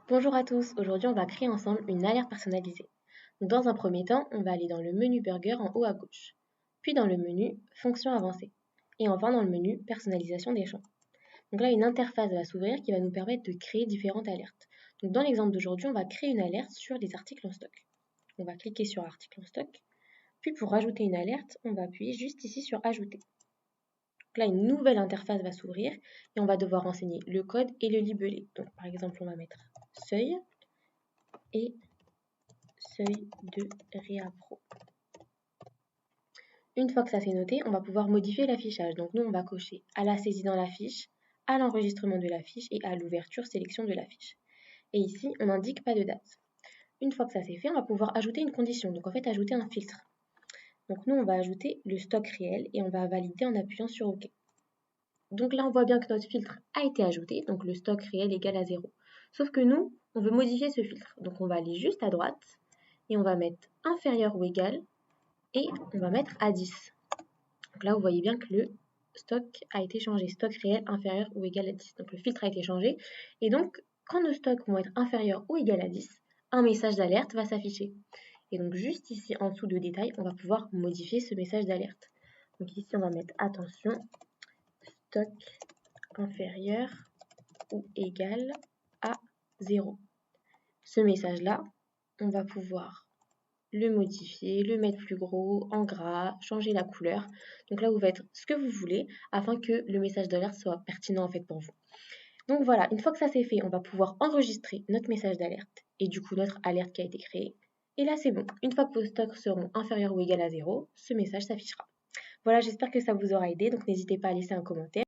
Bonjour à tous, aujourd'hui on va créer ensemble une alerte personnalisée. Donc, dans un premier temps, on va aller dans le menu Burger en haut à gauche, puis dans le menu Fonctions avancées, et enfin dans le menu Personnalisation des champs. Donc là, une interface va s'ouvrir qui va nous permettre de créer différentes alertes. Donc dans l'exemple d'aujourd'hui, on va créer une alerte sur les articles en stock. On va cliquer sur Article en stock, puis pour rajouter une alerte, on va appuyer juste ici sur Ajouter. Donc là, une nouvelle interface va s'ouvrir et on va devoir renseigner le code et le libellé. Donc par exemple, on va mettre seuil et seuil de réappro. Une fois que ça c'est noté, on va pouvoir modifier l'affichage. Donc nous, on va cocher à la saisie dans la fiche, à l'enregistrement de la fiche et à l'ouverture sélection de la fiche. Et ici, on n'indique pas de date. Une fois que ça c'est fait, on va pouvoir ajouter une condition. Donc en fait, ajouter un filtre. Donc nous, on va ajouter le stock réel et on va valider en appuyant sur OK. Donc là, on voit bien que notre filtre a été ajouté, donc le stock réel égale à 0. Sauf que nous, on veut modifier ce filtre. Donc on va aller juste à droite et on va mettre inférieur ou égal et on va mettre à 10. Donc là, vous voyez bien que le stock a été changé, stock réel inférieur ou égal à 10. Donc le filtre a été changé et donc quand nos stocks vont être inférieurs ou égal à 10, un message d'alerte va s'afficher. Et donc juste ici en dessous de détail, on va pouvoir modifier ce message d'alerte. Donc ici, on va mettre attention, stock inférieur ou égal à 0. Ce message-là, on va pouvoir le modifier, le mettre plus gros, en gras, changer la couleur. Donc là, vous faites ce que vous voulez afin que le message d'alerte soit pertinent en fait pour vous. Donc voilà, une fois que ça c'est fait, on va pouvoir enregistrer notre message d'alerte et du coup notre alerte qui a été créée. Et là, c'est bon. Une fois que vos stocks seront inférieurs ou égal à 0, ce message s'affichera. Voilà, j'espère que ça vous aura aidé. Donc n'hésitez pas à laisser un commentaire.